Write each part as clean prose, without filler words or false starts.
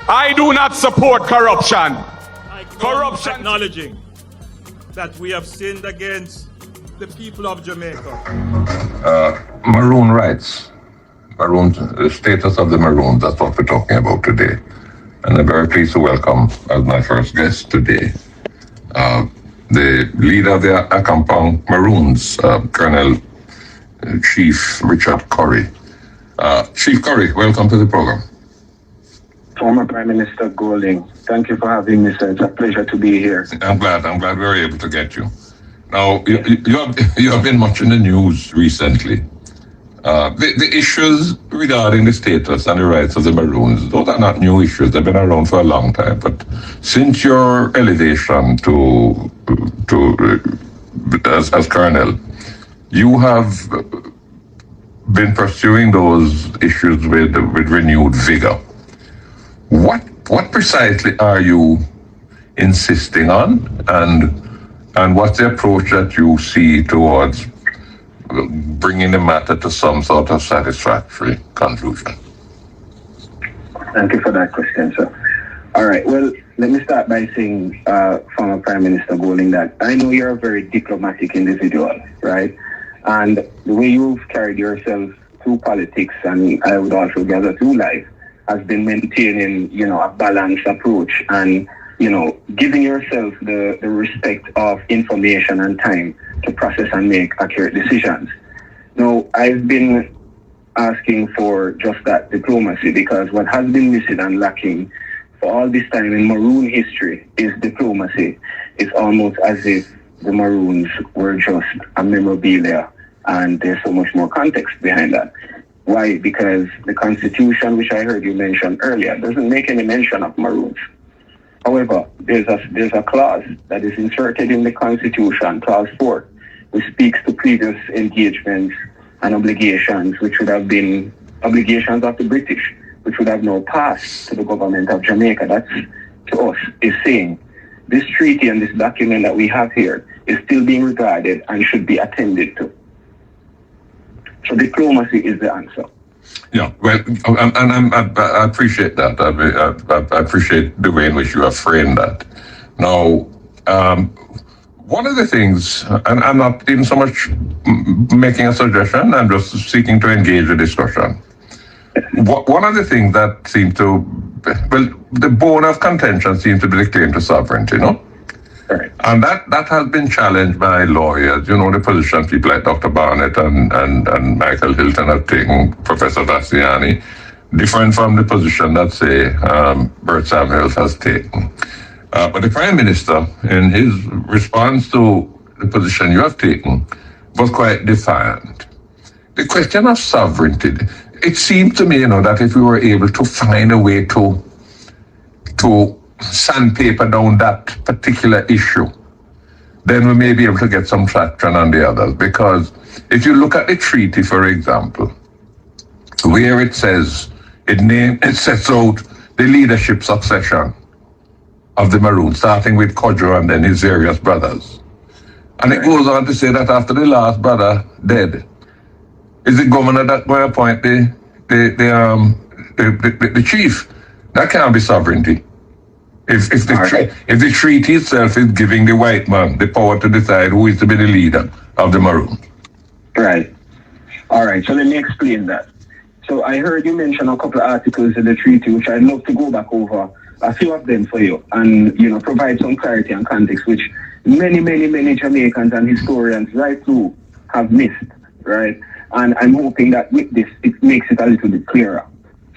I do not support corruption. Corruption. Acknowledging that we have sinned against the people of Jamaica. Maroon rights. Maroon, the status of the Maroons, that's what we're talking about today. And I'm very pleased to welcome as my first guest today, the leader of the Accompong Maroons, Colonel Chief Richard Currie. Chief Currie, welcome to the program. Former Prime Minister Golding, thank you for having me, sir. It's a pleasure to be here. I'm glad we were able to get you. Now, you have been much in the news recently. The issues regarding the status and the rights of the Maroons, those are not new issues. They've been around for a long time. But since your elevation as Colonel, you have been pursuing those issues with renewed vigor. What precisely are you insisting on, and what's the approach that you see towards bringing the matter to some sort of satisfactory conclusion? Thank you for that question, sir. All right, well, let me start by saying, former Prime Minister Golding, that I know you're a very diplomatic individual, right? And the way you've carried yourself through politics, and I would also gather through life, has been maintaining, a balanced approach and, giving yourself the respect of information and time to process and make accurate decisions. Now, I've been asking for just that diplomacy, because what has been missing and lacking for all this time in Maroon history is diplomacy. It's almost as if the Maroons were just a memorabilia, and there's so much more context behind that. Why? Because the Constitution, which I heard you mention earlier, doesn't make any mention of Maroons. However, there's a clause that is inserted in the Constitution, Clause 4, which speaks to previous engagements and obligations, which would have been obligations of the British, which would have now passed to the government of Jamaica. That's, to us, is saying this treaty and this document that we have here is still being regarded and should be attended to. So diplomacy is the answer. Yeah, well, I appreciate that. I appreciate the way in which you have framed that. Now, one of the things, and I'm not even so much making a suggestion, I'm just seeking to engage a discussion. One of the things that seems to, the bone of contention seems to be the claim to sovereignty, Right. And that has been challenged by lawyers. The position people like Dr. Barnett and Michael Hilton have taken, Professor Daciani, different from the position that, say, Bert Samuels has taken. But the Prime Minister, in his response to the position you have taken, was quite defiant. The question of sovereignty, it seemed to me, that if we were able to find a way to sandpaper down that particular issue, then we may be able to get some traction on the others. Because if you look at the treaty, for example, where it says, it sets out the leadership succession of the Maroons, starting with Kodjo and then his various brothers. And it goes on to say that after the last brother dead, is the governor that will appoint the chief. That can't be sovereignty. If the treaty itself is giving the white man the power to decide who is to be the leader of the Maroons. Right. All right. So let me explain that. So I heard you mention a couple of articles in the treaty, which I'd love to go back over a few of them for you and, provide some clarity and context, which many Jamaicans and historians right through have missed, right? And I'm hoping that with this, it makes it a little bit clearer.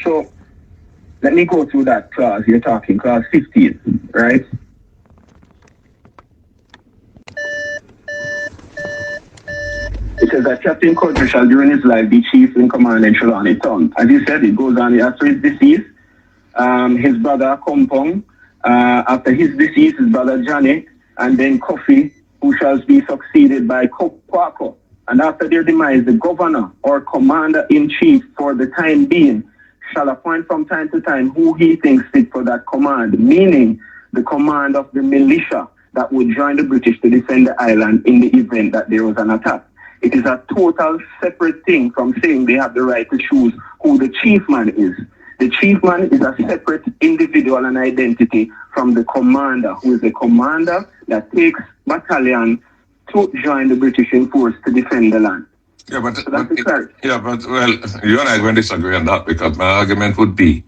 So let me go through that clause you're talking, clause 15, right? It says that Captain Kodjo shall during his life be chief in command in Trelawney Town. As you said, it goes on after his decease. His brother Accompong, after his decease, his brother Johnny, and then Kofi, who shall be succeeded by Kwako. And after their demise, the governor or commander-in-chief for the time being shall appoint from time to time who he thinks fit for that command, meaning the command of the militia that would join the British to defend the island in the event that there was an attack. It is a total separate thing from saying they have the right to choose who the chief man is. The chief man is a separate individual and identity from the commander, who is the commander that takes battalion to join the British in force to defend the land. Yeah, but, So that's the clarity. well, you and I are going to disagree on that, because my argument would be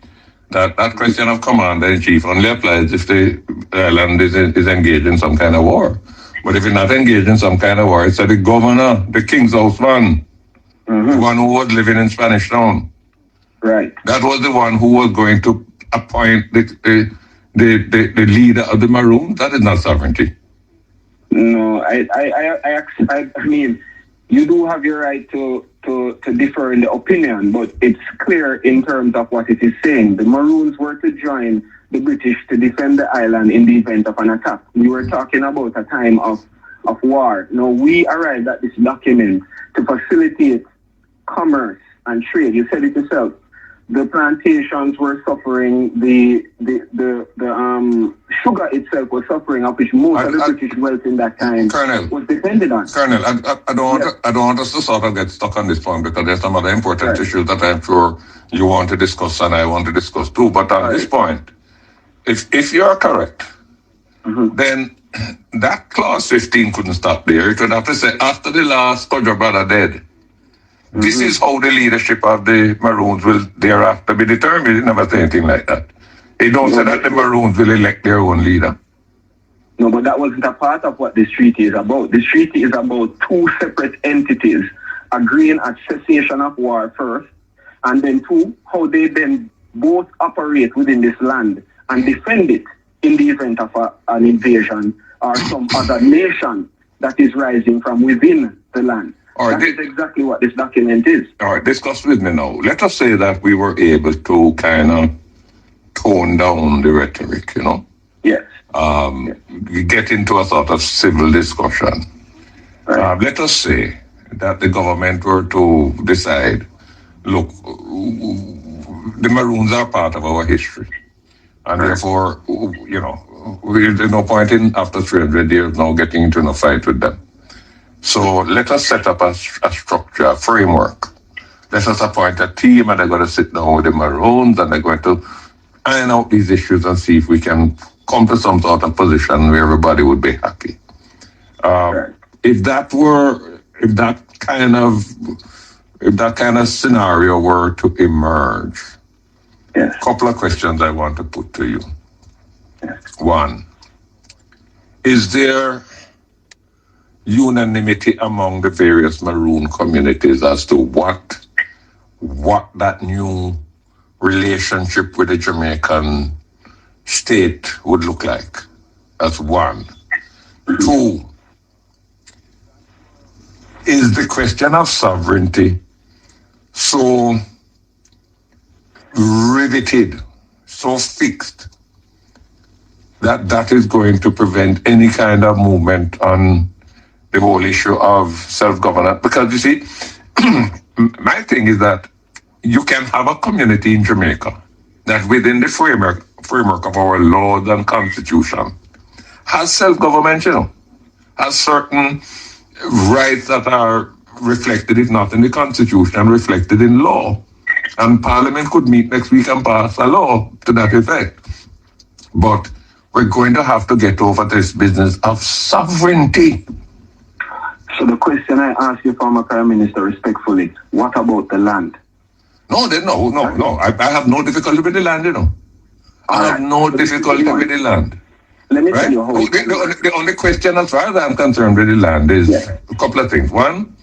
that question of commander-in-chief only applies if the island is engaged in some kind of war. But if you're not engaged in some kind of war, it's the governor, the king's houseman, the one who was living in Spanish Town. Right. That was the one who was going to appoint the leader of the Maroons. That is not sovereignty. No, I mean, you do have your right to differ in the opinion, but it's clear in terms of what it is saying. The Maroons were to join the British to defend the island in the event of an attack. We were talking about a time of war. Now, we arrived at this document to facilitate commerce and trade. You said it yourself. The plantations were suffering, the sugar itself was suffering, of which most of the British wealth in that time was dependent on. Colonel, I don't want us to sort of get stuck on this point, because there's some other important issues that I'm sure you want to discuss and I want to discuss too. But on this point, if you are correct, then that clause 15 couldn't stop there. It would have to say, after the last Kodjo brother dead, this is how the leadership of the Maroons will thereafter be determined. It never say anything like that. It don't say that the Maroons will elect their own leader. No, but that wasn't a part of what this treaty is about. This treaty is about two separate entities agreeing at cessation of war first, and then two, how they then both operate within this land and defend it in the event of an invasion or some other nation that is rising from within the land. That is exactly what this document is. All right, discuss with me now. Let us say that we were able to kind of tone down the rhetoric, you know? Yes. We get into a sort of civil discussion. Right. Let us say that the government were to decide, look, the Maroons are part of our history. And therefore, you know, there's no point in, after 300 years, now getting into a fight with them. So let us set up a structure, a framework. Let us appoint a team, and they're going to sit down with the Maroons, and they're going to iron out these issues and see if we can come to some sort of position where everybody would be happy. If that kind of scenario were to emerge, a couple of questions I want to put to you. One, is there unanimity among the various Maroon communities as to what that new relationship with the Jamaican state would look like? That's one. Two, is the question of sovereignty so riveted, so fixed, that is going to prevent any kind of movement on the whole issue of self-governance? Because you see, my thing is that you can have a community in Jamaica that within the framework of our laws and constitution has self-government, you know, has certain rights that are reflected, if not in the constitution, reflected in law. And Parliament could meet next week and pass a law to that effect. But we're going to have to get over this business of sovereignty. So the question I ask you, former Prime Minister, respectfully, what about the land? No. I have no difficulty with the land, you know. I have no difficulty with the land. Let me tell you how the only question as far as I'm concerned with the land is a couple of things. One,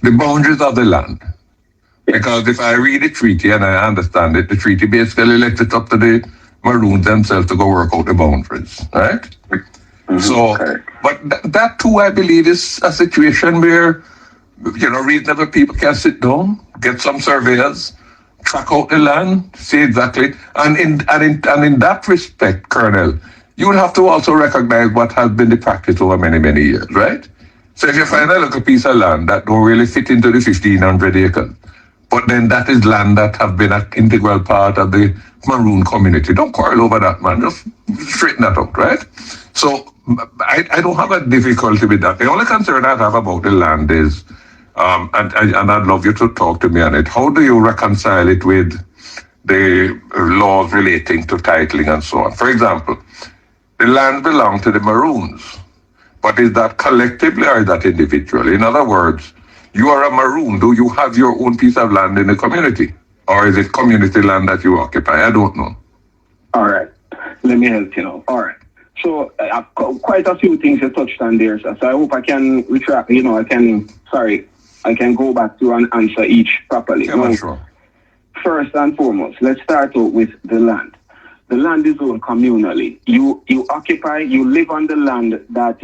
the boundaries of the land. Because if I read the treaty and I understand it, the treaty basically lets it up to the Maroons themselves to go work out the boundaries, right? So, but that too, I believe, is a situation where, you know, reasonable people can sit down, get some surveyors, track out the land, see exactly, and in that respect, Colonel, you will have to also recognize what has been the practice over many, many years, right? So if you find a little piece of land that don't really fit into the 1,500 acres, but then that is land that have been an integral part of the Maroon community, don't quarrel over that, man. Just straighten that out, right? So I don't have a difficulty with that. The only concern I have about the land is And I'd love you to talk to me on it. How do you reconcile it with the laws relating to titling and so on? For example, the land belongs to the Maroons, but is that collectively or is that individually? In other words, you are a Maroon. Do you have your own piece of land in the community? Or is it community land that you occupy? I don't know. All right. Let me help you now. All right. So quite a few things you touched on there. So I hope I can retract, I can go back to and answer each properly. Yeah, now, sure. First and foremost, let's start out with the land. The land is owned communally. You live on the land that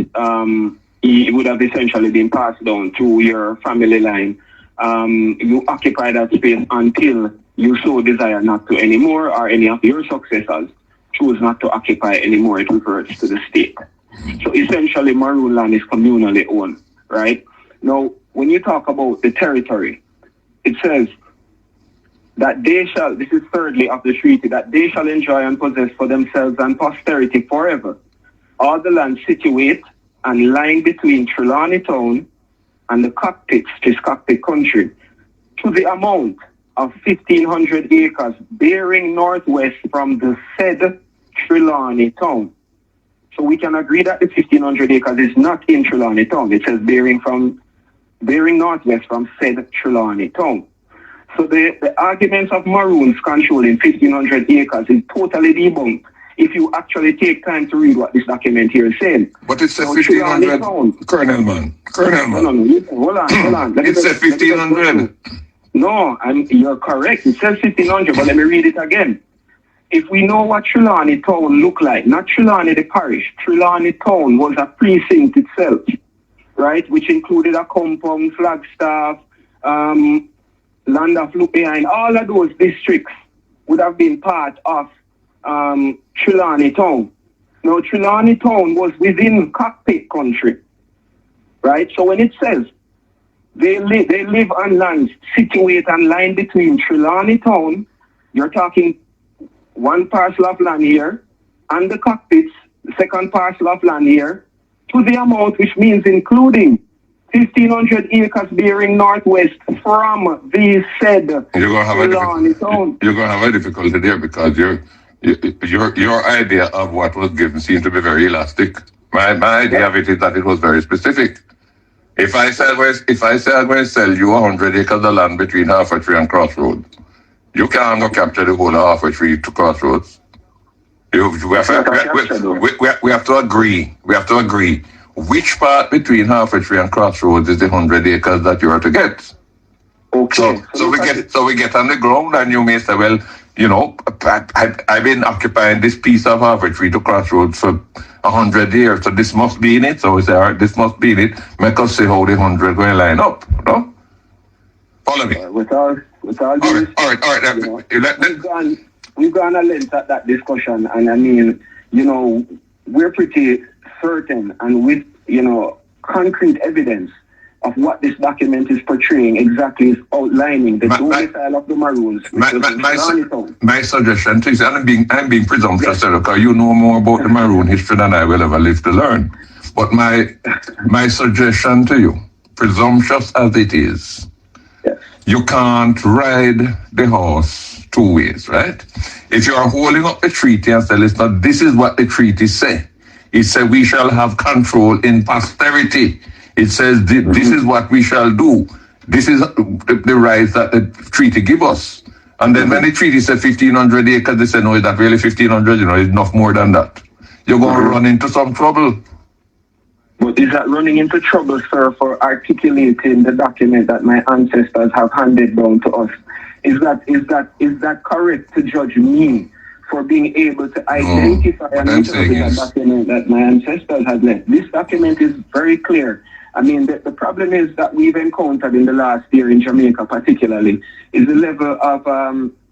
it would have essentially been passed down to your family line. You occupy that space until you so desire not to anymore, or any of your successors choose not to occupy anymore. It reverts to the state. So essentially, Maroon land is communally owned, right? Now, when you talk about the territory, it says that they shall, this is thirdly of the treaty, that they shall enjoy and possess for themselves and posterity forever all the land situate and lying between Trelawney Town and the cockpits, which is cockpit country, to the amount of 1,500 acres bearing northwest from the said Trelawney Town. So we can agree that the 1,500 acres is not in Trelawney Town. It says bearing northwest from said Trelawney Town. So the arguments of Maroons controlling 1,500 acres is totally debunked if you actually take time to read what this document here is saying. But it says 1,500, Colonel man. No, hold on. It says 1,500. No, you're correct. It says 1,500, but let me read it again. If we know what Trelawney Town looked like, not Trelawney the parish, Trelawney Town was a precinct itself, right? Which included Accompong, Flagstaff, Land of Look Behind, all of those districts would have been part of Trelawney Town. Now, Trelawney Town was within cockpit country, right? So when it says they live on lands situate and lying between Trelawney Town, you're talking one parcel of land here, and the cockpits, the second parcel of land here, to the amount, which means including 1,500 acres bearing northwest from the said Trelawney Town. You're going to have a difficulty there because your idea of what was given seems to be very elastic. My idea of it is that it was very specific. If I say I'm going to sell you 100 acres of land between Halfway Tree and Crossroads, you can't go capture the whole of Halfway Tree to Crossroads. We have to agree. We have to agree. Which part between Halfway Tree and Crossroads is the 100 acres that you are to get? Okay. So we get on the ground, and you may say, well, I've been occupying this piece of Halfway Tree to Crossroads for 100 years, so this must be in it. So we say, all right, this must be in it. Make us see how the 100 going to line up. No? Follow me. With all all right. We've gone a length at that discussion, and I mean, we're pretty certain and with, concrete evidence of what this document is portraying exactly is outlining the domicile of the Maroons. My suggestion to you, and I'm being presumptuous, because you know more about the Maroon history than I will ever live to learn. But my suggestion to you, presumptuous as it is, you can't ride the horse two ways, right? If you are holding up the treaty and say, listen, this is what the treaty says. It says we shall have control in posterity. It says this is what we shall do. This is the rights that the treaty give us. And then when the treaty says 1,500 acres, they say, no, it's not really 1,500, it's enough more than that. You're going to run into some trouble. But is that running into trouble, sir, for articulating the document that my ancestors have handed down to us? Is that correct to judge me for being able to identify and interpret that document that my ancestors had left? This document is very clear. I mean, the problem is that we've encountered in the last year in Jamaica particularly is the level of,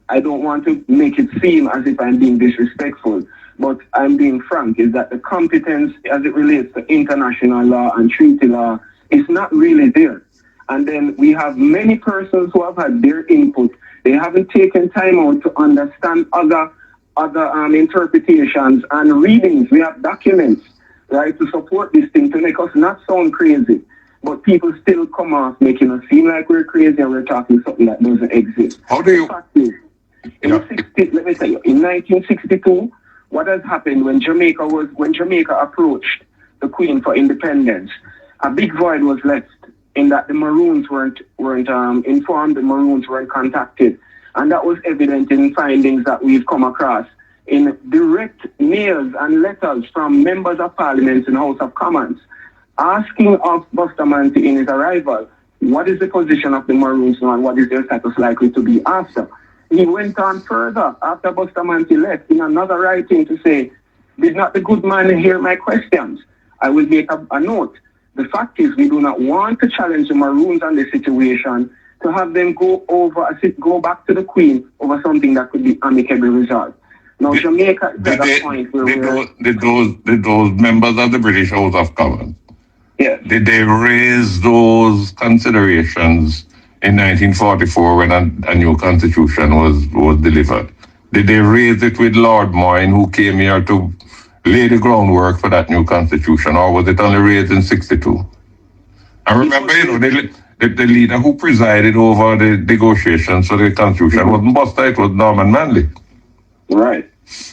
I don't want to make it seem as if I'm being disrespectful, but I'm being frank, is that the competence as it relates to international law and treaty law is not really there. And then we have many persons who have had their input. They haven't taken time out to understand other interpretations and readings. We have documents, right, to support this thing, to make us not sound crazy. but people still come off making us seem like we're crazy and we're talking something that doesn't exist. How do you? The fact is, let me tell you, in 1962, what has happened when Jamaica approached the Queen for independence, a big void was left in that the Maroons weren't informed, the Maroons weren't contacted, and that was evident in findings that we've come across in direct mails and letters from members of Parliament and House of Commons asking of Bustamante in his arrival, what is the position of the Maroons now and what is their status likely to be after? He went on further after Bustamante left in another writing to say, did not the good man hear my questions? I will make a note. The fact is we do not want to challenge the Maroons on this situation to have them go back to the Queen over something that could be amicably resolved. Now Jamaica is at a point where did those members of the British House of Commons, yes, did they raise those considerations in 1944 when a new constitution was delivered? Did they raise it with Lord Moyne, who came here to lay the groundwork for that new constitution, or was it only raised in 62? And remember, the leader who presided over the negotiations for the constitution wasn't Buster, it was Norman Manley. Right.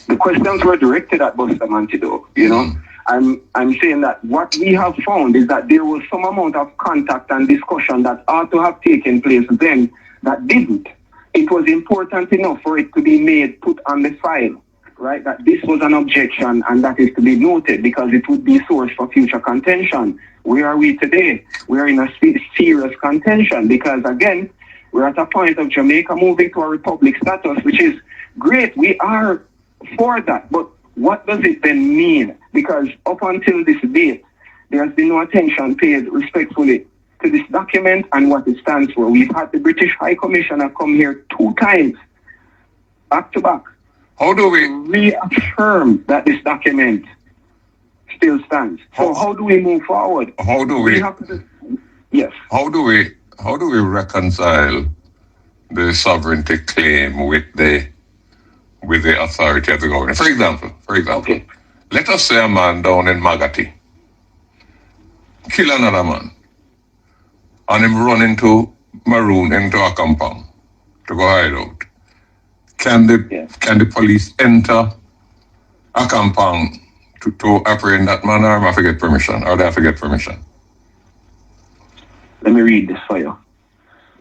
The questions were directed at Bustamante, though, you know. I'm saying that what we have found is that there was some amount of contact and discussion that ought to have taken place then that didn't. It was important enough for it to be put on the file, right? That this was an objection and that is to be noted because it would be source for future contention. Where are we today? We are in a serious contention because, again, we're at a point of Jamaica moving to a republic status, which is great. We are for that. But what does it then mean? Because up until this date, there has been no attention paid respectfully to this document and what it stands for. We've had the British High Commissioner come here 2 times, back to back. How do we reaffirm that this document still stands? So how do we move forward? How do we yes. How do we reconcile the sovereignty claim with the authority of the government? For example, okay. Let us say a man down in Magati kill another man and him run into Accompong to go hide out. Can the police enter Accompong to apprehend that man, or have to get permission? Or they have to get permission? Let me read this for you.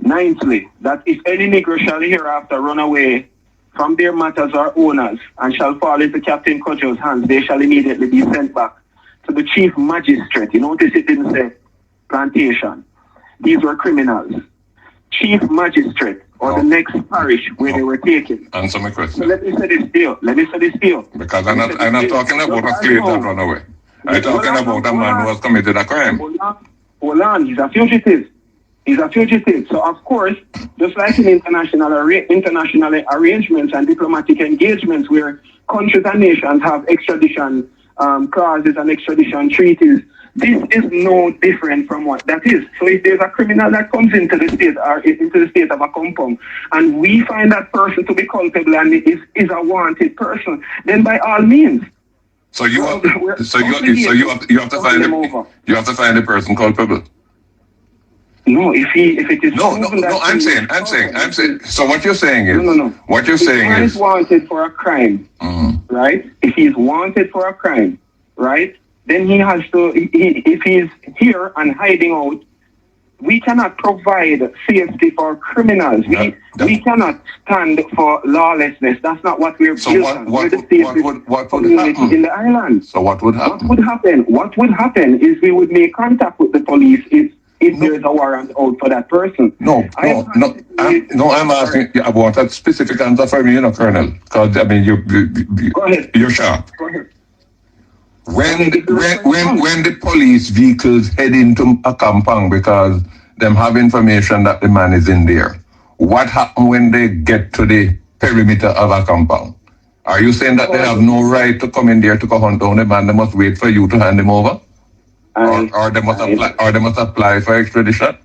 Ninthly, that if any negro shall hereafter run away from their matters or owners and shall fall into Captain Cudjoe's hands, they shall immediately be sent back to the chief magistrate. You notice it didn't say plantation. These were criminals. Chief magistrate or the next parish where they were taken. Answer my question. So let me say this to you. Because I'm not talking about a slave that run away. I'm talking about a man who has committed a crime. Hold on, he's a fugitive. So of course, just like in international arrangements and diplomatic engagements where countries and nations have extradition clauses and extradition treaties, this is no different from what that is. So if there's a criminal that comes into the state or into the state of Accompong, and we find that person to be culpable and is a wanted person, then by all means. So you have to find the person culpable. No, if it is I'm saying. So what you're saying is what you're saying is he's wanted for a crime, right? If he's wanted for a crime, right? Then he has to. If he's here and hiding out, we cannot provide safety for criminals. We cannot stand for lawlessness. That's not what we're built on. We're the safest community in the island. So what would happen? What would happen is we would make contact with the police if there is a warrant out for that person. I'm asking. I want a specific answer from you, Colonel. Because I mean, you're sharp. Go ahead. When the police vehicles head into Accompong because them have information that the man is in there, what happens when they get to the perimeter of Accompong? Are you saying that they have no right to come in there to go hunt down the man? They must wait for you to hand him over, or they must apply for extradition?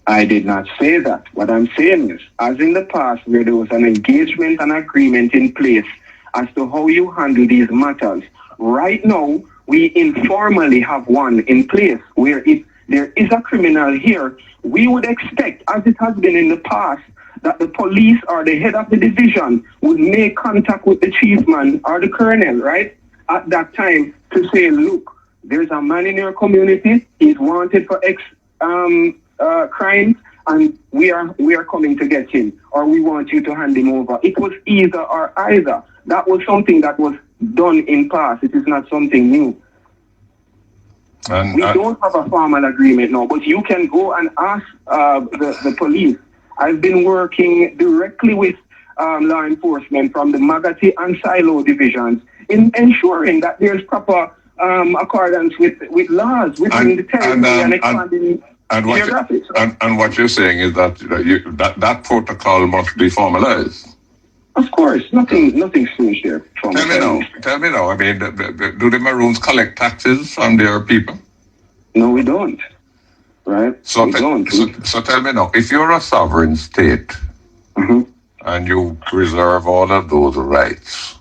I did not say that. What I'm saying is, as in the past, where there was an engagement and agreement in place as to how you handle these matters. Right now, we informally have one in place where if there is a criminal here, we would expect, as it has been in the past, that the police or the head of the division would make contact with the chiefman or the colonel, right, at that time to say, look, there's a man in your community, he's wanted for X crimes, and we are coming to get him, or we want you to hand him over. It was either or either. That was something that was done in past. It is not something new. We don't have a formal agreement now, but you can go and ask the police. I've been working directly with law enforcement from the Magati and Silo divisions in ensuring that there's proper accordance with laws within the territory and expanding geographics. And what you're saying is that that protocol must be formalized. Of course, nothing strange there. Tell me now. I mean, do the Maroons collect taxes from their people? No, we don't. Right? So tell me now, if you're a sovereign state and you preserve all of those rights,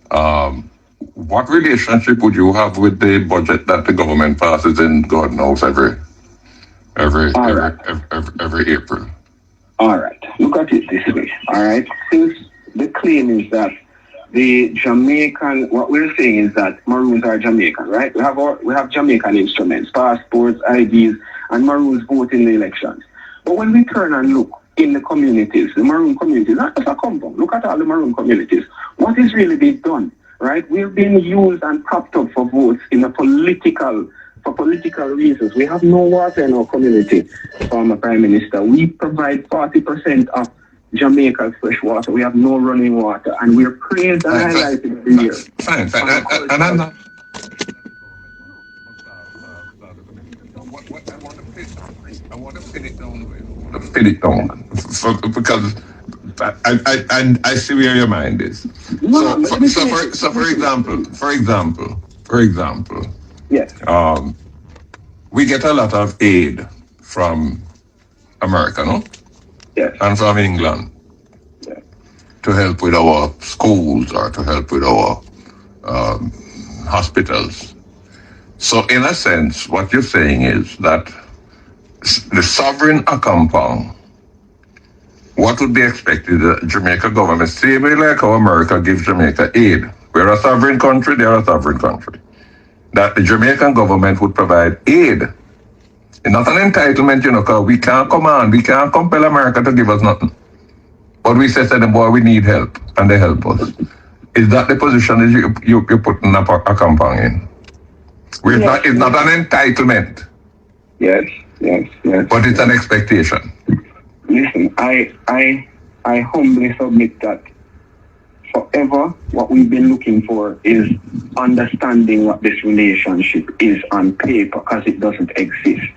what relationship would you have with the budget that the government passes in God knows every April? All right. Look at it this way. All right. Since the claim is that the Jamaican, what we're saying is that Maroons are Jamaican, right? We have Jamaican instruments, passports, IDs, and Maroons vote in the elections. But when we turn and look in the communities, the Maroon communities, not just Accompong, look at all the Maroon communities. What is really being done, right? We're being used and propped up for votes for political reasons. We have no water in our community, former Prime Minister. We provide 40% of Jamaica's fresh water. We have no running water, and we're praised and highlighted every year. Fine. And I'm not. I want to pin it down. Because I see where your mind is. So for example. Yes. We get a lot of aid from America, no? Yes. And from England. Yes. To help with our schools or to help with our hospitals. So in a sense, what you're saying is that the sovereign Accompong, what would be expected? The Jamaica government, same way like how America gives Jamaica aid. We're a sovereign country, they're a sovereign country. That the Jamaican government would provide aid. It's not an entitlement, because we can't compel America to give us nothing. But we say to them, boy, we need help, and they help us. Is that the position that you're putting Accompong in? It's not an entitlement. Yes. But it's an expectation. Listen, I humbly submit that forever what we've been looking for is understanding what this relationship is on paper, because it doesn't exist.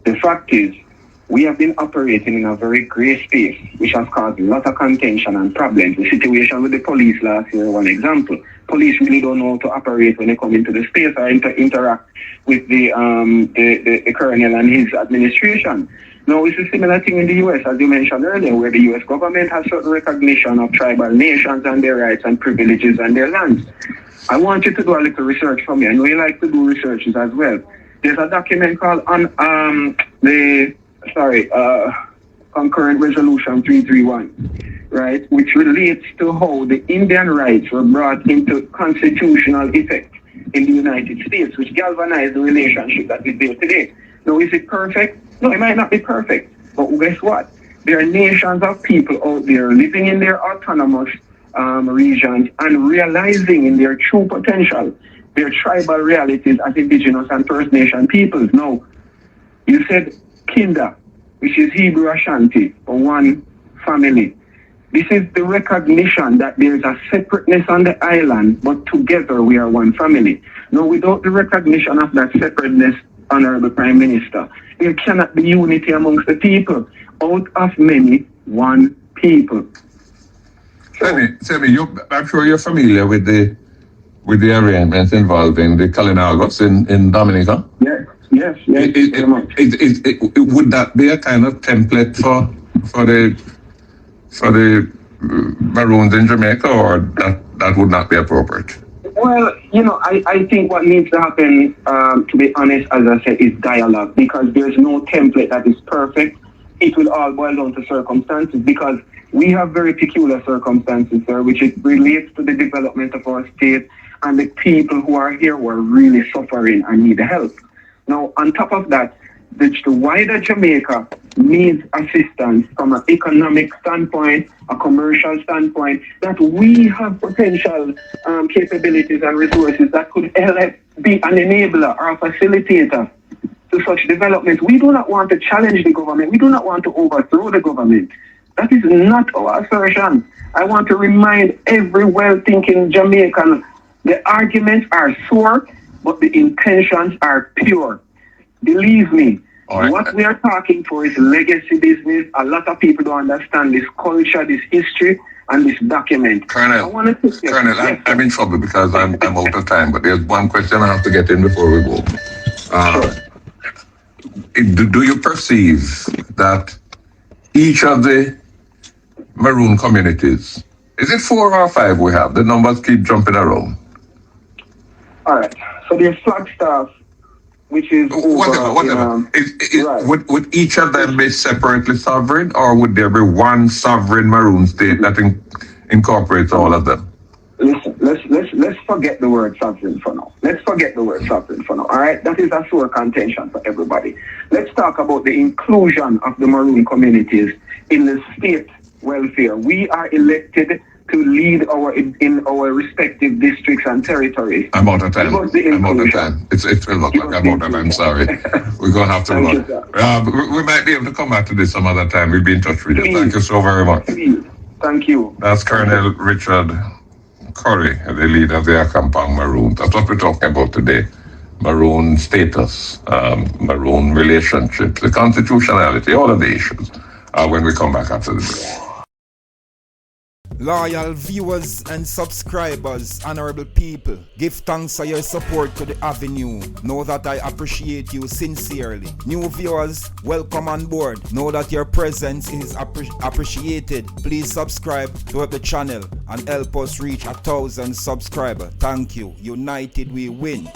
The fact is, we have been operating in a very grey space, which has caused a lot of contention and problems. The situation with the police last year, one example. Police really don't know how to operate when they come into the space or interact with the colonel and his administration. Now, it's a similar thing in the U.S., as you mentioned earlier, where the U.S. government has certain recognition of tribal nations and their rights and privileges and their lands. I want you to do a little research for me. I know you like to do researches as well. There's a document called Concurrent Resolution 331, right, which relates to how the Indian rights were brought into constitutional effect in the United States, which galvanized the relationship that we build today. Now, is it perfect? No, it might not be perfect. But guess what? There are nations of people out there living in their autonomous regions and realizing in their true potential, their tribal realities as indigenous and First Nation peoples. Now, you said Kinda, which is Hebrew Ashanti, for one family. This is the recognition that there's a separateness on the island, but together we are one family. Now, without the recognition of that separateness, Honorable Prime Minister, there cannot be unity amongst the people. Out of many, one people. Tell me, I'm sure you're familiar with the arrangements involving the Kalinagos in Dominica. Yes. Very much. Would that be a kind of template for the Maroons in Jamaica, or that would not be appropriate? Well, I think what needs to happen, to be honest, as I said, is dialogue, because there's no template that is perfect. It will all boil down to circumstances, because we have very peculiar circumstances, sir, which it relates to the development of our state and the people who are here who are really suffering and need help. Now, on top of that, the wider Jamaica needs assistance from an economic standpoint, a commercial standpoint, that we have potential capabilities and resources that could help be an enabler or a facilitator to such development. We do not want to challenge the government. We do not want to overthrow the government. That is not our assertion. I want to remind every well-thinking Jamaican, the arguments are sore, but the intentions are pure. Believe me, right. What we are talking for is legacy business. A lot of people don't understand this culture, this history, and this document. Colonel, I'm in trouble because I'm out of time, but there's one question I have to get in before we go. Sure. Do you perceive that each of the Maroon communities, is it 4 or 5 we have? The numbers keep jumping around. All right. So there's Flagstaff, which is whatever. Right. Would each of them be separately sovereign, or would there be one sovereign Maroon state that incorporates all of them? Listen, let's forget the word sovereign for now. All right, that is a sore contention for everybody. Let's talk about the inclusion of the Maroon communities in the state welfare. We are elected to lead in our respective districts and territories. I'm out of time. It's 12 o'clock. I'm out of time. Sorry. We're going to have to run. We might be able to come back to this some other time. We'll be in touch with you. Thank you so very much. Thank you. That's Colonel Richard Currie, the leader of the Accompong Maroon. That's what we're talking about today. Maroon status, Maroon relationships, the constitutionality, all of the issues when we come back after this. Loyal viewers and subscribers, honorable people, give thanks for your support to the AVI-NUE. Know that I appreciate you sincerely. New viewers, welcome on board. Know that your presence is appreciated. Please subscribe to help the channel and help us reach 1,000 subscribers. Thank you. United we win.